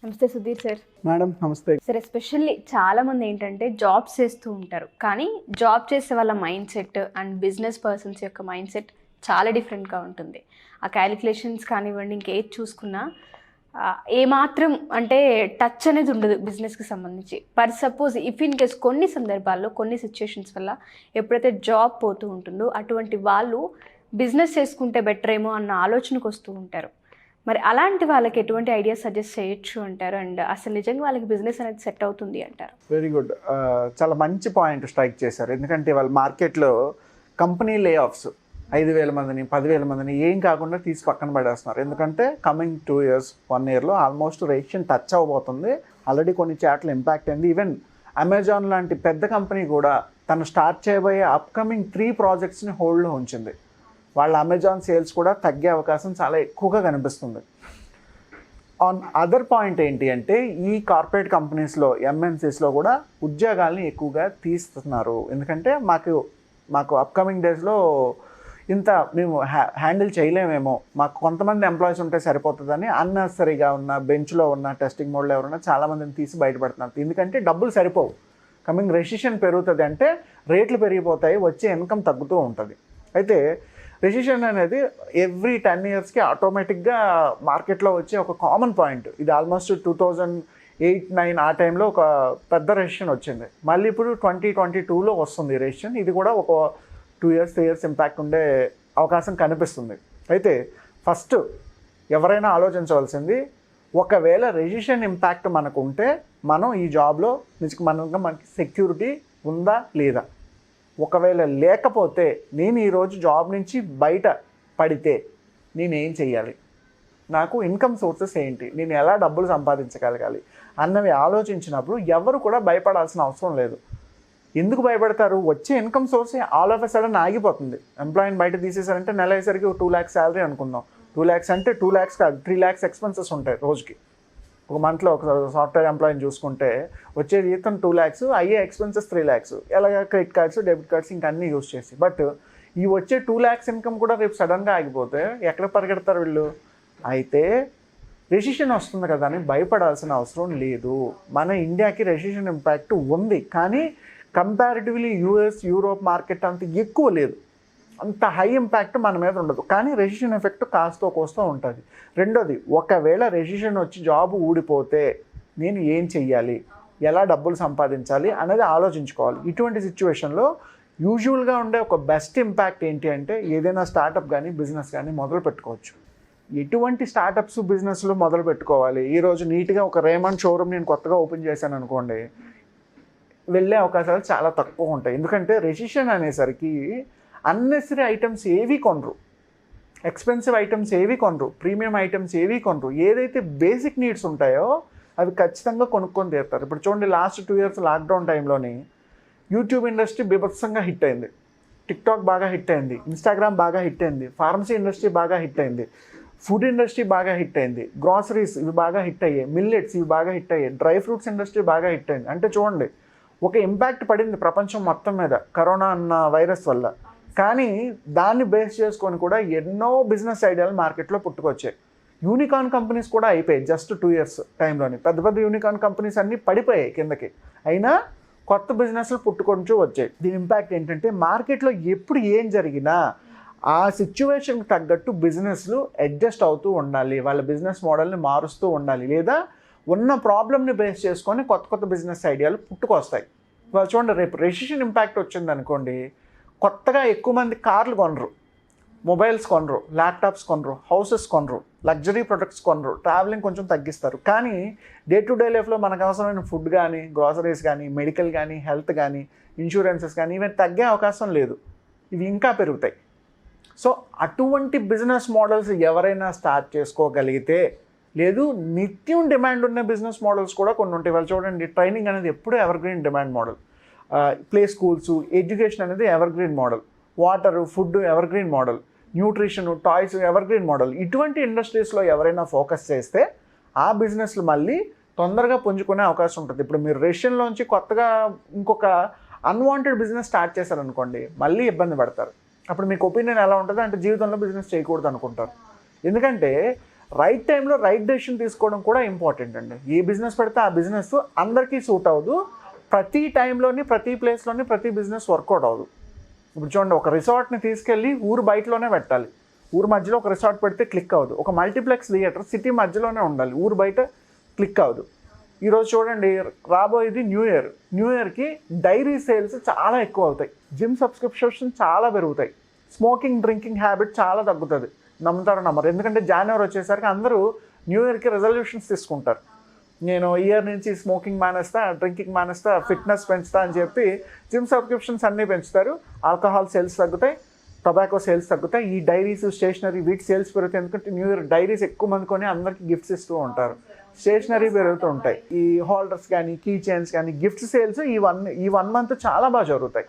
నమస్తే Sudheer sir. Madam నమస్తే sir, especially చాలా మంది ఏంటంటే జాబ్స్ చేస్తూ ఉంటారు, కానీ జాబ్ చేసే వాళ్ళ mind set and business persons యొక్క మైండ్ సెట్ చాలా డిఫరెంట్గా ఉంటుంది. ఆ క్యాలిక్యులేషన్స్ కానివ్వండి, ఇంకేది చూసుకున్నా ఏమాత్రం అంటే టచ్ అనేది ఉండదు బిజినెస్కి సంబంధించి. Per suppose if in case కొన్ని సందర్భాల్లో కొన్ని సిచ్యుయేషన్స్ వల్ల ఎప్పుడైతే జాబ్ పోతూ ఉంటుందో అటువంటి వాళ్ళు బిజినెస్ చేసుకుంటే బెటర్ ఏమో అన్న ఆలోచనకు వస్తూ ఉంటారు. మరి అలాంటి వాళ్ళకి ఎటువంటి ఐడియాస్ సజెస్ట్ చేయొచ్చు అంటారు, అండ్ అసలు నిజంగా వాళ్ళకి బిజినెస్ అనేది సెట్ అవుతుంది అంటారు? Very good. చాలా మంచి పాయింట్ స్ట్రైక్ చేశారు. ఎందుకంటే వాళ్ళ మార్కెట్లో కంపెనీ లే ఆఫ్స్ 5,000 మందిని 10,000 మందిని ఏం కాకుండా తీసి పక్కన పడేస్తున్నారు. ఎందుకంటే కమింగ్ 2 years 1 yearలో ఆల్మోస్ట్ రేషన్ టచ్ అవ్వబోతుంది. ఆల్రెడీ కొన్ని చాట్లు ఇంపాక్ట్ అయింది. ఈవెన్ అమెజాన్ లాంటి పెద్ద కంపెనీ కూడా తను స్టార్ట్ చేయబోయే అప్కమింగ్ 3 ప్రాజెక్ట్స్ని హోల్డ్లో ఉంచింది. వాళ్ళ అమెజాన్ సేల్స్ కూడా తగ్గే అవకాశం చాలా ఎక్కువగా కనిపిస్తుంది. ఆన్ అదర్ పాయింట్ ఏంటి అంటే ఈ కార్పొరేట్ కంపెనీస్లో ఎంఎన్సీస్లో కూడా ఉద్యోగాల్ని ఎక్కువగా తీస్తున్నారు. ఎందుకంటే మాకు అప్కమింగ్ డేస్లో ఇంత మేము హ్యాండిల్ చేయలేమేమో, మాకు కొంతమంది ఎంప్లాయీస్ ఉంటే సరిపోతుందని అన్నెసరీగా ఉన్న బెంచ్లో ఉన్న టెస్టింగ్ మోడ్లో ఎవరైనా చాలామందిని తీసి బయటపడుతున్నారు. ఎందుకంటే డబ్బులు సరిపోవు. కమింగ్ రెసిషన్ పెరుగుతుంది అంటే రేట్లు పెరిగిపోతాయి, వచ్చే ఇన్కమ్ తగ్గుతూ ఉంటుంది. అయితే రెసిషన్ అనేది ఎవ్రీ 10 yearsకి ఆటోమేటిక్గా మార్కెట్లో వచ్చే ఒక కామన్ పాయింట్. ఇది ఆల్మోస్ట్ 2008-9 ఆ టైంలో ఒక పెద్ద రెసిషన్ వచ్చింది. మళ్ళీ ఇప్పుడు 2022లో వస్తుంది రెసిషన్. ఇది కూడా ఒక 2 years 3 years ఇంపాక్ట్ ఉండే అవకాశం కనిపిస్తుంది. అయితే ఫస్ట్ ఎవరైనా ఆలోచించవలసింది, ఒకవేళ రెసిషన్ ఇంపాక్ట్ మనకు ఉంటే మనం ఈ జాబ్లో మనకి సెక్యూరిటీ ఉందా లేదా. ఒకవేళ లేకపోతే నేను ఈరోజు జాబ్ నుంచి బయట పడితే నేనేం చెయ్యాలి, నాకు ఇన్కమ్ సోర్సెస్ ఏంటి, నేను ఎలా డబ్బులు సంపాదించగలగాలి అన్నవి ఆలోచించినప్పుడు ఎవరు కూడా భయపడాల్సిన అవసరం లేదు. ఎందుకు భయపడతారు? వచ్చే income source all of a sudden ఆగిపోతుంది. ఎంప్లాయీని బయట తీసేసారంటే నెల అయ్యేసరికి 2 lakhs శాలరీ అనుకుందాం. 2 lakhs అంటే 2 lakhs కాదు, 3 lakhs ఎక్స్పెన్సెస్ ఉంటాయి రోజుకి. ఒక మంత్లో ఒక సాఫ్ట్వేర్ ఎంప్లాయీని చూసుకుంటే వచ్చే జీతం 2 lakhs, అయ్యే ఎక్స్పెన్సెస్ 3 lakhs. ఎలాగ క్రెడిట్ కార్డ్స్ డెబిట్ కార్డ్స్ ఇంకా అన్నీ యూజ్ చేసి. బట్ ఈ వచ్చే 2 lakhs ఇన్కమ్ కూడా రేపు సడన్గా ఆగిపోతే ఎక్కడ పరిగెడతారు వీళ్ళు? అయితే రెసిషన్ వస్తుంది కదా అని భయపడాల్సిన అవసరం లేదు. మన ఇండియాకి రెసిషన్ ఇంపాక్ట్ ఉంది, కానీ కంపారిటివ్లీ యూఎస్ యూరోప్ మార్కెట్ అంత ఎక్కువ లేదు. అంత హై ఇంపాక్ట్ మన మీద ఉండదు, కానీ రెసిషన్ ఎఫెక్ట్ కాస్తో కోస్తో ఉంటుంది. రెండోది, ఒకవేళ రెసిషన్ వచ్చి జాబ్ ఊడిపోతే నేను ఏం చెయ్యాలి, ఎలా డబ్బులు సంపాదించాలి అనేది ఆలోచించుకోవాలి. ఇటువంటి సిచ్యువేషన్లో యూజువల్గా ఉండే ఒక బెస్ట్ ఇంపాక్ట్ ఏంటి అంటే ఏదైనా స్టార్టప్ కానీ బిజినెస్ కానీ మొదలు పెట్టుకోవచ్చు. ఎటువంటి స్టార్టప్స్ బిజినెస్లు మొదలు పెట్టుకోవాలి? ఈరోజు నీట్గా ఒక రేమండ్ షోరూమ్ నేను కొత్తగా ఓపెన్ చేశాను అనుకోండి, వెళ్ళే అవకాశాలు చాలా తక్కువ ఉంటాయి. ఎందుకంటే రెసిషన్ అనేసరికి అన్నెసరీ ఐటమ్స్ ఏవి కొనరు, ఎక్స్పెన్సివ్ ఐటమ్స్ ఏవి కొనరు, ప్రీమియం ఐటమ్స్ ఏవి కొనరు. ఏదైతే బేసిక్ నీడ్స్ ఉంటాయో అవి ఖచ్చితంగా కొనుక్కొని తీరుతారు. ఇప్పుడు చూడండి, లాస్ట్ 2 years లాక్డౌన్ టైంలోని యూట్యూబ్ ఇండస్ట్రీ బీభత్సంగా హిట్ అయింది, టిక్టాక్ బాగా హిట్ అయింది, ఇన్స్టాగ్రామ్ బాగా హిట్ అయింది, ఫార్మసీ ఇండస్ట్రీ బాగా హిట్ అయింది, ఫుడ్ ఇండస్ట్రీ బాగా హిట్ అయింది, గ్రాసరీస్ ఇవి బాగా హిట్ అయ్యాయి, మిల్లెట్స్ ఇవి బాగా హిట్ అయ్యాయి, డ్రై ఫ్రూట్స్ ఇండస్ట్రీ బాగా హిట్ అయింది. అంటే చూడండి, ఒక ఇంపాక్ట్ పడింది ప్రపంచం మొత్తం మీద కరోనా అన్న వైరస్ వల్ల. కానీ దాన్ని బేస్ చేసుకొని కూడా ఎన్నో బిజినెస్ ఐడియాలు మార్కెట్లో పుట్టుకొచ్చాయి. యూనికార్న్ కంపెనీస్ కూడా అయిపోయాయి జస్ట్ 2 years టైంలోని. పెద్ద పెద్ద యూనికార్న్ కంపెనీస్ అన్నీ పడిపోయాయి కిందకి, అయినా కొత్త బిజినెస్లు పుట్టుకొంటూ వచ్చాయి. దీని ఇంపాక్ట్ ఏంటంటే మార్కెట్లో ఎప్పుడు ఏం జరిగినా ఆ సిచ్యువేషన్కి తగ్గట్టు బిజినెస్లు అడ్జస్ట్ అవుతూ ఉండాలి, వాళ్ళ బిజినెస్ మోడల్ని మారుస్తూ ఉండాలి, లేదా ఉన్న ప్రాబ్లమ్ని బేస్ చేసుకొని కొత్త కొత్త బిజినెస్ ఐడియాలు పుట్టుకొస్తాయి. వాళ్ళు చూడండి, రేపు రెసిషన్ ఇంపాక్ట్ వచ్చింది అనుకోండి, కొత్తగా ఎక్కువ మంది కార్లు కొనరు, మొబైల్స్ కొనరు, ల్యాప్టాప్స్ కొనరు, హౌసెస్ కొనరు, లగ్జరీ ప్రొడక్ట్స్ కొనరు, ట్రావెలింగ్ కొంచెం తగ్గిస్తారు. కానీ డే టు డే లైఫ్లో మనకు అవసరమైన ఫుడ్ కానీ, గ్రాసరీస్ కానీ, మెడికల్ కానీ, హెల్త్ కానీ, ఇన్సూరెన్సెస్ కానీ ఇవన్నీ తగ్గే అవకాశం లేదు, ఇవి ఇంకా పెరుగుతాయి. సో అటువంటి బిజినెస్ మోడల్స్ ఎవరైనా స్టార్ట్ చేసుకోగలిగితే, లేదు నిత్యం డిమాండ్ ఉన్న బిజినెస్ మోడల్స్ కూడా కొన్ని ఉంటాయి. వాళ్ళు చూడండి, ట్రైనింగ్ అనేది ఎప్పుడూ evergreen demand model, play schools, education అనేది evergreen model, water food evergreen model, nutrition toys evergreen model. ఇటువంటి ఇండస్ట్రీస్లో ఎవరైనా ఫోకస్ చేస్తే ఆ బిజినెస్లు మళ్ళీ తొందరగా పుంజుకునే అవకాశం ఉంటుంది. ఇప్పుడు మీరు రెసిషన్లోంచి కొత్తగా ఇంకొక అన్వాంటెడ్ బిజినెస్ స్టార్ట్ చేశారనుకోండి, మళ్ళీ ఇబ్బంది పడతారు. అప్పుడు మీకు ఒపీనియన్ ఎలా ఉంటుంది అంటే జీవితంలో బిజినెస్ చేయకూడదు అనుకుంటారు. ఎందుకంటే రైట్ టైంలో రైట్ డెసిషన్ తీసుకోవడం కూడా ఇంపార్టెంట్ అండి. ఏ బిజినెస్ పెడితే ఆ బిజినెస్ అందరికీ సూట్ అవ్వదు, ప్రతి టైంలోని ప్రతి ప్లేస్లోని ప్రతి బిజినెస్ వర్కౌట్ అవ్వదు. ఇప్పుడు చూడండి, ఒక రిసార్ట్ని తీసుకెళ్ళి ఊరు బయటలోనే పెట్టాలి, ఊరు మధ్యలో ఒక రిసార్ట్ పెడితే క్లిక్ అవ్వదు. ఒక మల్టీప్లెక్స్ థియేటర్ సిటీ మధ్యలోనే ఉండాలి, ఊరు బయట క్లిక్ అవ్వదు. ఈరోజు చూడండి, రాబోయేది న్యూ ఇయర్కి డైరీ సేల్స్ చాలా ఎక్కువ అవుతాయి, జిమ్ సబ్స్క్రిప్షన్ చాలా పెరుగుతాయి, స్మోకింగ్ డ్రింకింగ్ హ్యాబిట్ చాలా తగ్గుతుంది. నమ్ముతారో నమ్మరు, ఎందుకంటే జనవరి వచ్చేసరికి అందరూ న్యూ ఇయర్కి రెజల్యూషన్స్ తీసుకుంటారు. నేను ఇయర్ నుంచి స్మోకింగ్ మానేస్తా, డ్రింకింగ్ మానేస్తా, ఫిట్నెస్ పెంచుతా అని చెప్పి జిమ్ సబ్స్క్రిప్షన్స్ అన్నీ పెంచుతారు. ఆల్కహాల్ సేల్స్ తగ్గుతాయి, టొబాకో సేల్స్ తగ్గుతాయి, ఈ డైరీస్ స్టేషనరీ వీటి సేల్స్ పెరుగుతాయి. ఎందుకంటే న్యూ ఇయర్ డైరీస్ ఎక్కువ మంది కొని అందరికీ గిఫ్ట్స్ ఇస్తూ ఉంటారు, స్టేషనరీ పెరుగుతూ ఉంటాయి. ఈ హోల్డర్స్ కానీ కీ చైన్స్ కానీ గిఫ్ట్ సేల్స్ ఈ వన్ మంత్ చాలా బాగా జరుగుతాయి.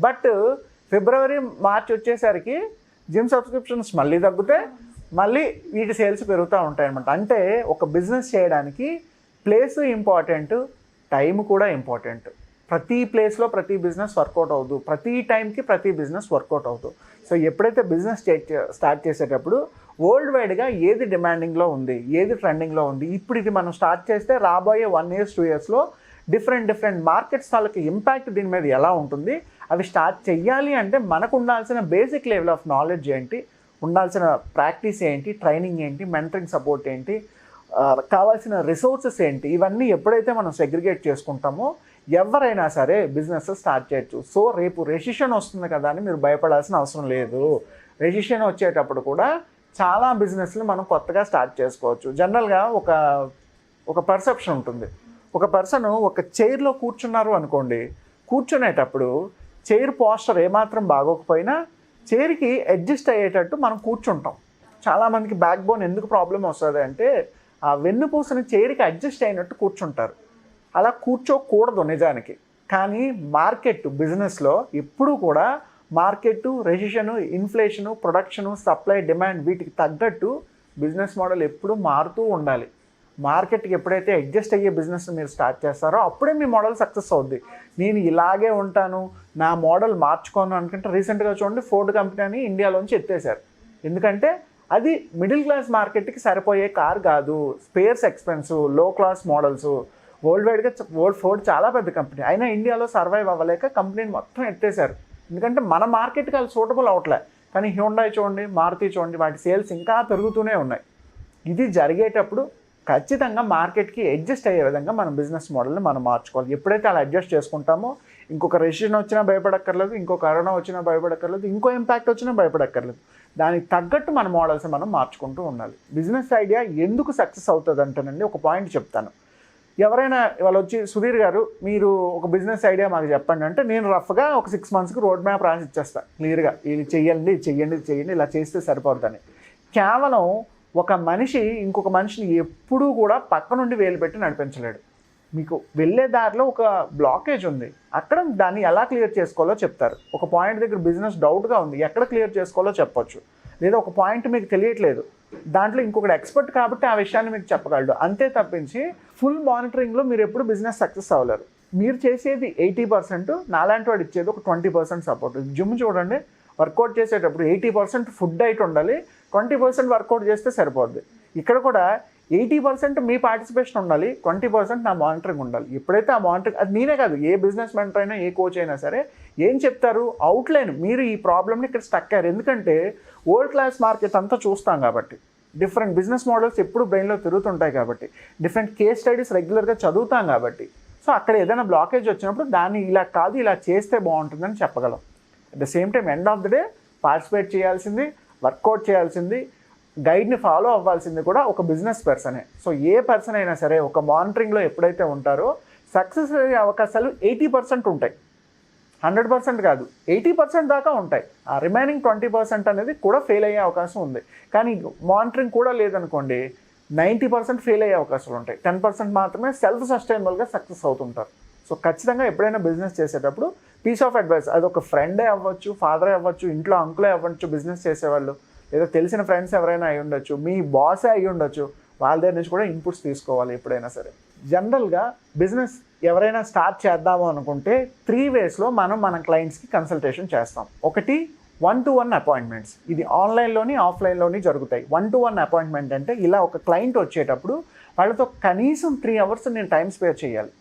బట్ ఫిబ్రవరి మార్చ్ వచ్చేసరికి జిమ్ సబ్స్క్రిప్షన్స్ మళ్ళీ తగ్గుతాయి, మళ్ళీ వీటి సేల్స్ పెరుగుతూ ఉంటాయి అనమాట. అంటే ఒక బిజినెస్ చేయడానికి ప్లేస్ ఇంపార్టెంట్, టైం కూడా ఇంపార్టెంట్. ప్రతి ప్లేస్లో ప్రతి బిజినెస్ వర్కౌట్ అవ్వదు, ప్రతి టైంకి ప్రతి బిజినెస్ వర్కౌట్ అవ్వదు. సో ఎప్పుడైతే బిజినెస్ స్టార్ట్ చేసేటప్పుడు వరల్డ్ వైడ్గా ఏది డిమాండింగ్లో ఉంది, ఏది ట్రెండింగ్లో ఉంది, ఇప్పుడు ఇది మనం స్టార్ట్ చేస్తే రాబోయే 1 year 2 yearsలో డిఫరెంట్ మార్కెట్స్ వాళ్ళకి ఇంపాక్ట్ దీని మీద ఎలా ఉంటుంది, అవి స్టార్ట్ చెయ్యాలి అంటే మనకు ఉండాల్సిన బేసిక్ లెవెల్ ఆఫ్ నాలెడ్జ్ ఏంటి, ఉండాల్సిన ప్రాక్టీస్ ఏంటి, ట్రైనింగ్ ఏంటి, మెంటరింగ్ సపోర్ట్ ఏంటి, కావాల్సిన రిసోర్సెస్ ఏంటి, ఇవన్నీ ఎప్పుడైతే మనం సెగ్రిగేట్ చేసుకుంటామో ఎవరైనా సరే బిజినెస్ స్టార్ట్ చేయొచ్చు. సో రేపు రెసిషన్ వస్తుంది కదా అని మీరు భయపడాల్సిన అవసరం లేదు. రెసిషన్ వచ్చేటప్పుడు కూడా చాలా బిజినెస్లు మనం కొత్తగా స్టార్ట్ చేసుకోవచ్చు. జనరల్గా ఒక పర్సెప్షన్ ఉంటుంది. ఒక పర్సన్ ఒక చైర్లో కూర్చున్నారు అనుకోండి, కూర్చునేటప్పుడు చైర్ పోస్చర్ ఏమాత్రం బాగోకపోయినా చైర్కి అడ్జస్ట్ అయ్యేటట్టు మనం కూర్చుంటాం. చాలామందికి బ్యాక్ బోన్ ఎందుకు ప్రాబ్లం వస్తుంది అంటే ఆ వెన్నుపూసని చైర్కి అడ్జస్ట్ అయినట్టు కూర్చుంటారు. అలా కూర్చోకూడదు నిజానికి. కానీ మార్కెట్ బిజినెస్లో ఎప్పుడూ కూడా market, recession, inflation, production, supply, demand వీటికి తగ్గట్టు బిజినెస్ మోడల్ ఎప్పుడూ మారుతూ ఉండాలి. మార్కెట్కి ఎప్పుడైతే అడ్జస్ట్ అయ్యే బిజినెస్ మీరు స్టార్ట్ చేస్తారో అప్పుడే మీ మోడల్ సక్సెస్ అవుద్ది. నేను ఇలాగే ఉంటాను, నా మోడల్ మార్చుకోను అనుకుంటే రీసెంట్గా చూడండి, ఫోర్డ్ కంపెనీ అని ఇండియాలోంచి ఎత్తేసారు. ఎందుకంటే అది మిడిల్ క్లాస్ మార్కెట్కి సరిపోయే కార్ కాదు, స్పేర్స్ ఎక్స్పెన్సివ్, లో క్లాస్ మోడల్స్. వరల్డ్ వైడ్గా ఫోర్డ్ చాలా పెద్ద కంపెనీ, అయినా ఇండియాలో సర్వైవ్ అవ్వలేక కంపెనీని మొత్తం ఎత్తేసారు. ఎందుకంటే మన మార్కెట్కి అది సూటబుల్ అవట్లే. కానీ హ్యుండాయ్ చూడండి, మారుతి చూడండి, వాటి సేల్స్ ఇంకా పెరుగుతూనే ఉన్నాయి. ఇది జరిగేటప్పుడు ఖచ్చితంగా మార్కెట్కి అడ్జస్ట్ అయ్యే విధంగా మన బిజినెస్ మోడల్ని మనం మార్చుకోవాలి. ఎప్పుడైతే అలా అడ్జస్ట్ చేసుకుంటామో ఇంకొక రెసిషన్ వచ్చినా భయపడక్కర్లేదు, ఇంకో కరోనా వచ్చినా భయపడక్కర్లేదు, ఇంకో ఇంపాక్ట్ వచ్చినా భయపడక్కర్లేదు. దానికి తగ్గట్టు మన మోడల్స్ మనం మార్చుకుంటూ ఉండాలి. బిజినెస్ ఐడియా ఎందుకు సక్సెస్ అవుతుంది అంటేనండి, ఒక పాయింట్ చెప్తాను. ఎవరైనా వాళ్ళు వచ్చి, సుధీర్ గారు మీరు ఒక బిజినెస్ ఐడియా మాకు చెప్పండి అంటే, నేను రఫ్గా ఒక 6 monthsకి రోడ్ మ్యాప్ రాసి ఇచ్చేస్తాను క్లియర్గా, ఇది చెయ్యండి ఇలా చేస్తే సరిపోతుందని. కేవలం ఒక మనిషి ఇంకొక మనిషిని ఎప్పుడూ కూడా పక్క నుండి వేలు పెట్టి నడిపించలేడు. మీకు వెళ్ళే దారిలో ఒక బ్లాకేజ్ ఉంది, అక్కడ దాన్ని ఎలా క్లియర్ చేసుకోవాలో చెప్తారు. ఒక పాయింట్ దగ్గర బిజినెస్ డౌట్గా ఉంది, ఎక్కడ క్లియర్ చేసుకోవాలో చెప్పొచ్చు. లేదా ఒక పాయింట్ మీకు తెలియట్లేదు, దాంట్లో ఇంకొకటి ఎక్స్పర్ట్ కాబట్టి ఆ విషయాన్ని మీకు చెప్పగలడు. అంతే తప్పించి ఫుల్ మానిటరింగ్లో మీరు ఎప్పుడు బిజినెస్ సక్సెస్ అవ్వలేరు. మీరు చేసేది 80%, నాలాంటి వాడు ఇచ్చేది ఒక 20% సపోర్ట్. జిమ్ చూడండి, వర్కౌట్ చేసేటప్పుడు 80% ఫుడ్ డైట్ ఉండాలి, 20% వర్కౌట్ చేస్తే సరిపోద్ది. ఇక్కడ కూడా 80% మీ పార్టిసిపేషన్ ఉండాలి, 20% నా మానిటరింగ్ ఉండాలి. ఎప్పుడైతే ఆ మానిటరింగ్, అది నేనే కాదు, ఏ బిజినెస్ మెంటర్ అయినా ఏ కోచ్ అయినా సరే ఏం చెప్తారు, అవుట్లైన్, మీరు ఈ ప్రాబ్లమ్ని ఇక్కడ స్టక్ అయ్యారు. ఎందుకంటే వరల్డ్ క్లాస్ మార్కెట్ అంతా చూస్తాం కాబట్టి, డిఫరెంట్ బిజినెస్ మోడల్స్ ఎప్పుడు బ్రెయిన్లో తిరుగుతుంటాయి కాబట్టి, డిఫరెంట్ కేస్ స్టడీస్ రెగ్యులర్గా చదువుతాం కాబట్టి, సో అక్కడ ఏదైనా బ్లాకేజ్ వచ్చినప్పుడు దాన్ని ఇలా కాదు ఇలా చేస్తే బాగుంటుందని చెప్పగలం. At the same time end of the day participate చేయాల్సింది, వర్కౌట్ చేయాల్సింది, గైడ్ని ఫాలో అవ్వాల్సింది కూడా ఒక బిజినెస్ పర్సనే. సో ఏ పర్సన్ అయినా సరే ఒక మానిటరింగ్లో ఎప్పుడైతే ఉంటారో సక్సెస్ అయ్యే అవకాశాలు 80% ఉంటాయి, 100% కాదు, 80% దాకా ఉంటాయి. ఆ రిమైనింగ్ 20% అనేది కూడా ఫెయిల్ అయ్యే అవకాశం ఉంది. కానీ మానిటరింగ్ కూడా లేదనుకోండి, 90% ఫెయిల్ అయ్యే అవకాశాలు ఉంటాయి, 10% మాత్రమే సెల్ఫ్ సస్టైనబుల్గా సక్సెస్ అవుతుంటారు. సో ఖచ్చితంగా ఎప్పుడైనా బిజినెస్ చేసేటప్పుడు పీస్ ఆఫ్ అడ్వైస్, అది ఒక ఫ్రెండే అవ్వచ్చు, ఫాదరే అవ్వచ్చు, ఇంట్లో అంకులే అవ్వచ్చు, బిజినెస్ చేసేవాళ్ళు, లేదా తెలిసిన ఫ్రెండ్స్ ఎవరైనా అయి ఉండొచ్చు, మీ బాసే అయి ఉండొచ్చు, వాళ్ళ దగ్గర నుంచి కూడా ఇన్పుట్స్ తీసుకోవాలి ఎప్పుడైనా సరే. జనరల్గా బిజినెస్ ఎవరైనా స్టార్ట్ చేద్దాము అనుకుంటే 3 waysలో మనం మన క్లయింట్స్కి కన్సల్టేషన్ చేస్తాం. ఒకటి 1-to-1 అపాయింట్మెంట్స్. ఇది ఆన్లైన్లోని ఆఫ్లైన్లోని జరుగుతాయి. 1-to-1 అపాయింట్మెంట్ అంటే ఇలా ఒక క్లయింట్ వచ్చేటప్పుడు వాళ్ళతో కనీసం 3 అవర్స్ నేను టైం స్పేర్ చేయాలి.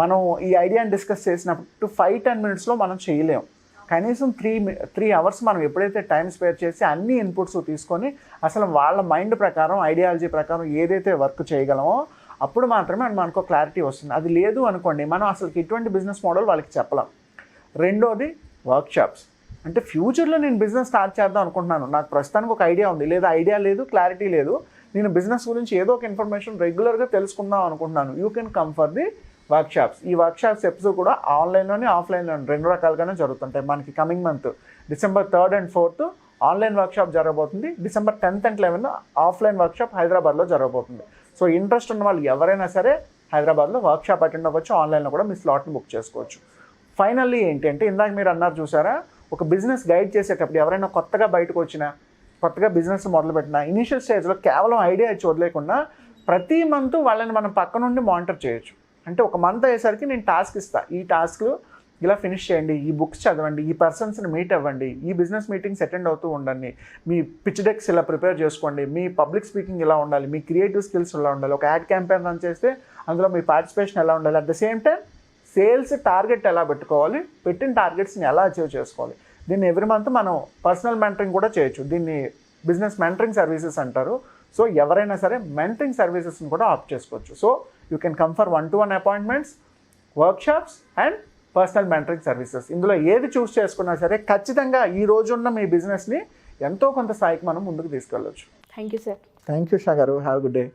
మనం ఈ ఐడియాని డిస్కస్ చేసినప్పుడు 5-10 మినిట్స్లో మనం చేయలేము. కనీసం 3 అవర్స్ మనం ఎప్పుడైతే టైం స్పేర్ చేసి అన్ని ఇన్పుట్స్ తీసుకొని అసలు వాళ్ళ మైండ్ ప్రకారం ఐడియాలజీ ప్రకారం ఏదైతే వర్క్ చేయగలమో అప్పుడు మాత్రమే మనకు క్లారిటీ వస్తుంది. అది లేదు అనుకోండి, మనం అసలు ఎటువంటి బిజినెస్ మోడల్ వాళ్ళకి చెప్పలేం. రెండోది వర్క్షాప్స్. అంటే ఫ్యూచర్లో నేను బిజినెస్ స్టార్ట్ చేద్దాం అనుకుంటున్నాను, నాకు ప్రస్తుతానికి ఒక ఐడియా ఉంది, లేదా ఐడియా లేదు, క్లారిటీ లేదు, నేను బిజినెస్ గురించి ఏదో ఒక ఇన్ఫర్మేషన్ రెగ్యులర్గా తెలుసుకుందాం అనుకుంటున్నాను. You can come for the workshops. ఈ వర్క్షాప్స్ ఎపిసోడ్ కూడా ఆన్లైన్లోని ఆఫ్లైన్లోని 2 రకాలుగానే జరుగుతుంటాయి. మనకి coming month December 3rd and 4th online workshop జరగబోతుంది. December 10th and 11th offline workshop హైదరాబాద్లో జరగబోతుంది. సో ఇంట్రెస్ట్ ఉన్న వాళ్ళు ఎవరైనా సరే హైదరాబాద్లో వర్క్షాప్ అటెండ్ అవ్వచ్చు, ఆన్లైన్లో కూడా మీ స్లాట్ని బుక్ చేసుకోవచ్చు. ఫైనల్లీ ఏంటంటే ఇందాక మీరు అన్నారు చూసారా, ఒక బిజినెస్ గైడ్ చేసేటప్పుడు ఎవరైనా కొత్తగా బయటకు వచ్చినా, కొత్తగా బిజినెస్ మొదలుపెట్టినా ఇనిషియల్ స్టేజ్లో కేవలం ఐడియా ఇచ్చి వదిలేకుండా ప్రతి మంత్ వాళ్ళని మనం పక్క నుండి మానిటర్ చేయొచ్చు. అంటే ఒక మంత్ అయ్యేసరికి నేను టాస్క్ ఇస్తాను, ఈ టాస్క్లు ఇలా ఫినిష్ చేయండి, ఈ బుక్స్ చదవండి, ఈ పర్సన్స్ని మీట్ అవ్వండి, ఈ బిజినెస్ మీటింగ్స్ అటెండ్ అవుతూ ఉండండి, మీ పిచ్ డెక్స్ ఇలా ప్రిపేర్ చేసుకోండి, మీ పబ్లిక్ స్పీకింగ్ ఇలా ఉండాలి, మీ క్రియేటివ్ స్కిల్స్ ఇలా ఉండాలి, ఒక యాడ్ క్యాంపెయిన్ రన్ చేస్తే అందులో మీ పార్టిసిపేషన్ ఎలా ఉండాలి, at the same time sales target ఎలా పెట్టుకోవాలి, పెట్టిన టార్గెట్స్ని ఎలా అచీవ్ చేసుకోవాలి. దీన్ని ఎవ్రీ మంత్ మనం పర్సనల్ మెంటరింగ్ కూడా చేయొచ్చు. దీన్ని బిజినెస్ మెంటరింగ్ సర్వీసెస్ అంటారు. సో ఎవరైనా సరే మెంటరింగ్ సర్వీసెస్ని కూడా ఆప్ట్ చేసుకోవచ్చు. So you can come for 1-to-1 appointments, workshops and personal mentoring services. ఇందులో ఏది చూస్ చేసుకున్నా సరే ఖచ్చితంగా ఈ రోజున్న మీ బిజినెస్ని ఎంతో కొంత స్థాయికి మనం ముందుకు తీసుకెళ్ళవచ్చు. Thank you sir. Thank you Shah garu. Have good day.